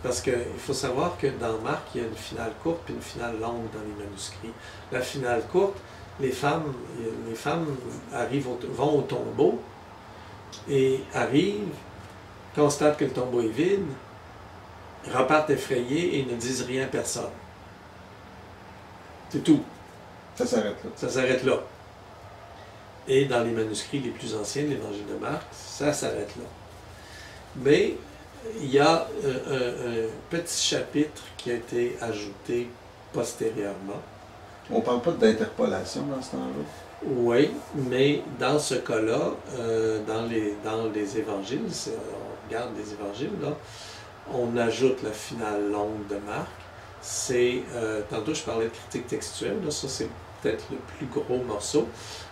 Parce qu'il faut savoir que dans Marc, il y a une finale courte et une finale longue dans les manuscrits. La finale courte, les femmes vont au tombeau et arrivent, constatent que le tombeau est vide, repartent effrayées et ne disent rien à personne. C'est tout. Ça s'arrête là. Ça s'arrête là. Et dans les manuscrits les plus anciens de l'Évangile de Marc, ça s'arrête là. Mais il y a un petit chapitre qui a été ajouté postérieurement. On ne parle pas d'interpolation dans ce temps-là? Oui, mais dans ce cas-là, dans les évangiles, on regarde les évangiles, là, on ajoute la finale longue de Marc. Tantôt je parlais de critique textuelle, là, ça c'est peut-être le plus gros morceau.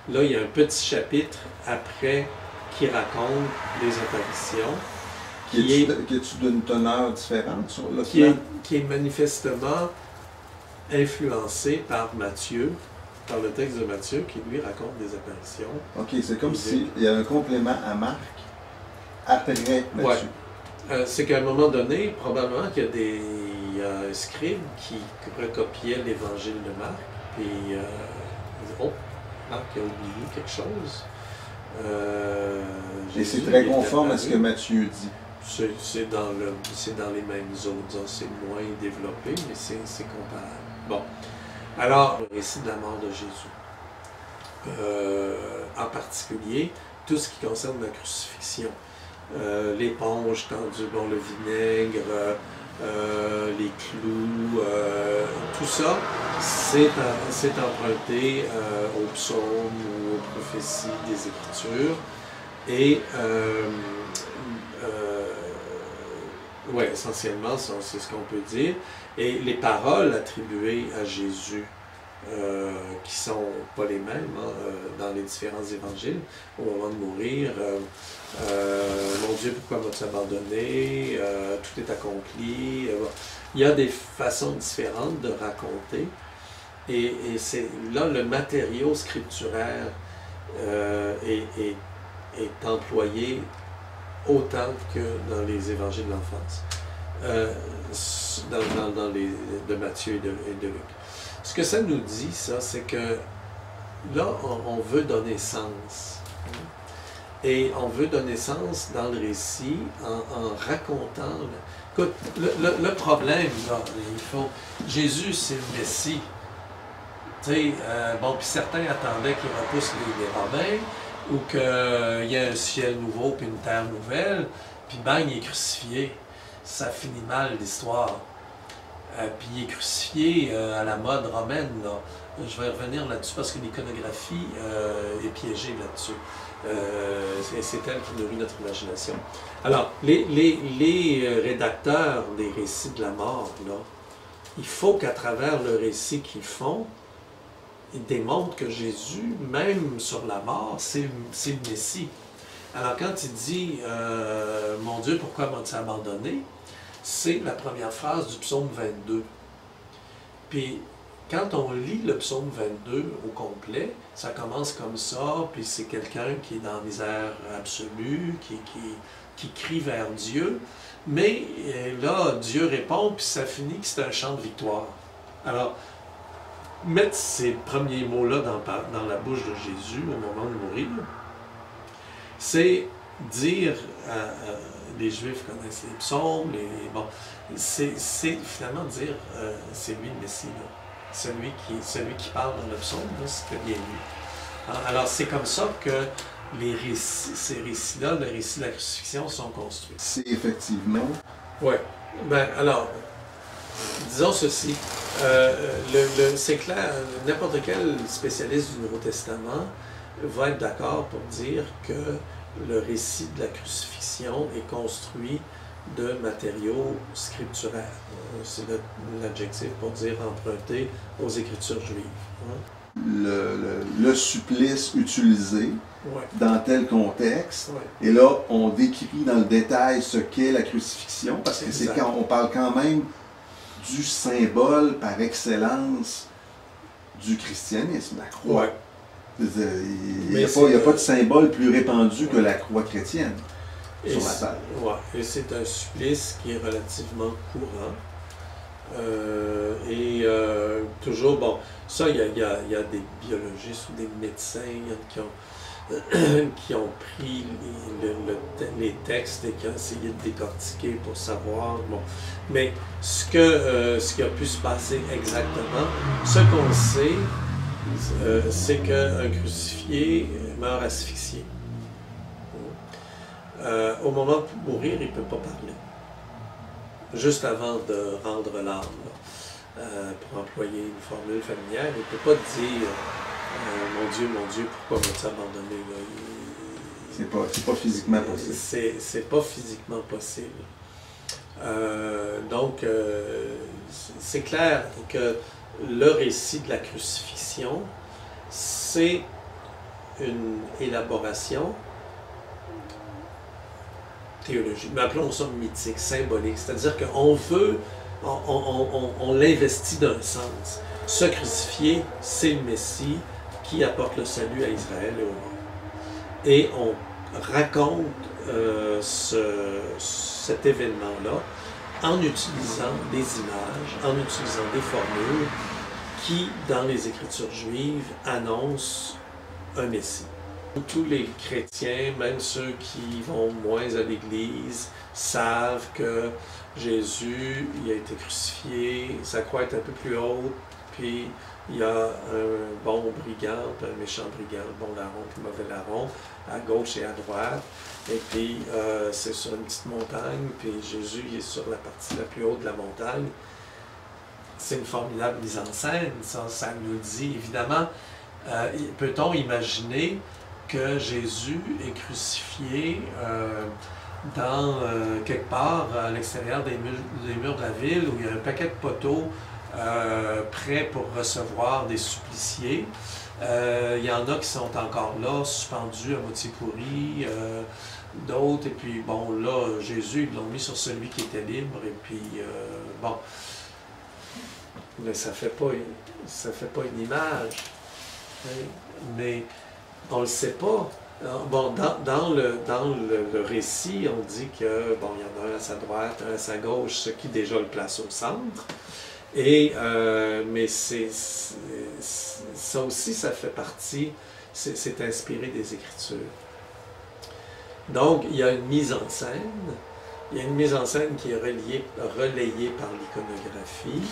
Là, il y a un petit chapitre après qui raconte les apparitions. Qui est-tu d'une teneur différente sur le plan? Qui est manifestement influencé par Matthieu, par le texte de Matthieu, qui lui raconte des apparitions. OK, c'est comme s'il y a un complément à Marc après Matthieu. Ouais. C'est qu'à un moment donné, probablement qu'il y a un scribe qui recopiait l'évangile de Marc, puis il dit « Oh, Marc a oublié quelque chose. » Et c'est très conforme à ce que Matthieu dit. C'est dans les mêmes eaux, c'est moins développé, mais c'est comparable. Bon. Alors, le récit de la mort de Jésus. En particulier, tout ce qui concerne la crucifixion. L'éponge tendue, bon, le vinaigre, les clous, tout ça, c'est emprunté aux psaumes ou aux prophéties des Écritures. Et oui, essentiellement, c'est ce qu'on peut dire. Et les paroles attribuées à Jésus, qui sont pas les mêmes dans les différents évangiles, au moment de mourir, mon Dieu, pourquoi m'as-tu abandonné, tout est accompli. Il y a des façons différentes de raconter. Et c'est là le matériau scripturaire est employé autant que dans les évangiles de l'enfance, dans les de Matthieu et de Luc. Ce que ça nous dit, ça, c'est que là, on veut donner sens. Et on veut donner sens dans le récit en racontant. Écoute, le problème, là, Jésus, c'est le Messie. Tu sais, bon, puis certains attendaient qu'il repousse les Romains, ou qu'il y a un ciel nouveau puis une terre nouvelle, puis bang, il est crucifié. Ça finit mal l'histoire. Puis il est crucifié à la mode romaine, là. Je vais revenir là-dessus parce que l'iconographie est piégée là-dessus. C'est elle qui nourrit notre imagination. Alors, les rédacteurs des récits de la mort, là, il faut qu'à travers le récit qu'ils font, ils démontrent que Jésus, même sur la mort, c'est le Messie. Alors quand il dit « Mon Dieu, pourquoi m'as-tu abandonné ?» c'est la première phrase du psaume 22. Puis quand on lit le psaume 22 au complet, ça commence comme ça, puis c'est quelqu'un qui est dans la misère absolue, qui crie vers Dieu, mais là, Dieu répond, puis ça finit que c'est un chant de victoire. Alors, mettre ces premiers mots-là dans la bouche de Jésus au moment de mourir, c'est dire, les Juifs connaissent les psaumes, c'est finalement dire, c'est lui le Messie, là. Celui qui parle dans le psaume, c'est bien lui. Alors c'est comme ça que ces récits-là, le récit de la crucifixion, sont construits. C'est effectivement. Oui. Ben alors, disons ceci, c'est clair, n'importe quel spécialiste du Nouveau Testament va être d'accord pour dire que le récit de la crucifixion est construit de matériaux scripturaires. C'est l'adjectif pour dire emprunté aux Écritures juives. Le supplice utilisé dans tel contexte, et là, on décrit dans le détail ce qu'est la crucifixion, parce que c'est quand on parle quand même du symbole par excellence du christianisme, la croix. Ouais. Il n'y a pas de symbole plus répandu que la croix chrétienne. sur la table. Ouais, et c'est un supplice qui est relativement courant. Toujours, bon, ça, il y a des biologistes ou des médecins qui ont pris les textes et qui ont essayé de décortiquer pour savoir. Bon. Mais ce qui a pu se passer exactement, ce qu'on sait, c'est qu'un crucifié meurt asphyxié. Au moment de mourir, il ne peut pas parler. Juste avant de rendre l'âme, pour employer une formule familière, il ne peut pas dire mon Dieu, pourquoi m'as-tu abandonné? C'est pas physiquement possible. C'est pas physiquement possible. Donc, c'est clair que le récit de la crucifixion, c'est une élaboration théologique, mais appelons ça mythique, symbolique, c'est-à-dire qu'on veut, on l'investit d'un sens. Ce crucifié, c'est le Messie qui apporte le salut à Israël et au monde. Et on raconte cet événement-là en utilisant des images, en utilisant des formules qui, dans les Écritures juives, annoncent un Messie. Tous les chrétiens, même ceux qui vont moins à l'Église, savent que Jésus, il a été crucifié, sa croix est un peu plus haute, puis il y a un bon brigand, un méchant brigand, un bon larron, puis un mauvais larron, à gauche et à droite. Et puis, c'est sur une petite montagne, puis Jésus il est sur la partie la plus haute de la montagne. C'est une formidable mise en scène, ça nous dit, évidemment, peut-on imaginer que Jésus est crucifié dans quelque part à l'extérieur des murs de la ville où il y a un paquet de poteaux prêts pour recevoir des suppliciés. Il y en a qui sont encore là, suspendus à moitié pourris, d'autres, et puis bon, là, Jésus, ils l'ont mis sur celui qui était libre, et puis bon, mais ça fait pas une image, hein? Mais on ne le sait pas. Bon, dans le récit, on dit que bon, il y en a un à sa droite, un à sa gauche, ce qui déjà le place au centre. Et mais ça aussi, ça fait partie, c'est inspiré des Écritures. Donc, il y a une mise en scène. Il y a une mise en scène qui est relayée par l'iconographie.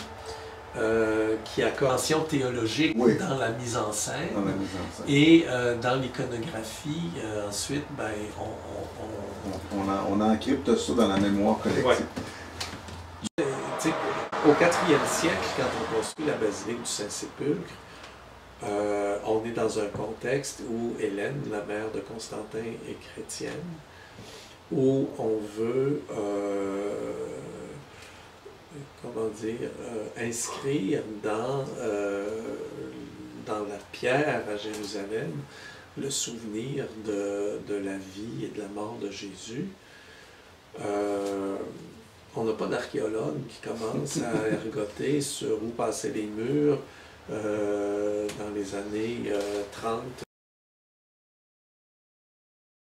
Qui a mention théologique oui, dans la mise en scène. Dans la mise en scène. Et dans l'iconographie, ensuite, ben, on encrypte ça dans la mémoire collective. Ouais. Au 4e siècle, quand on construit la basilique du Saint-Sépulcre, on est dans un contexte où Hélène, la mère de Constantin, est chrétienne, où on veut comment dire, inscrire dans la pierre à Jérusalem le souvenir de la vie et de la mort de Jésus. On n'a pas d'archéologue qui commence à ergoter sur où passaient les murs dans les années 30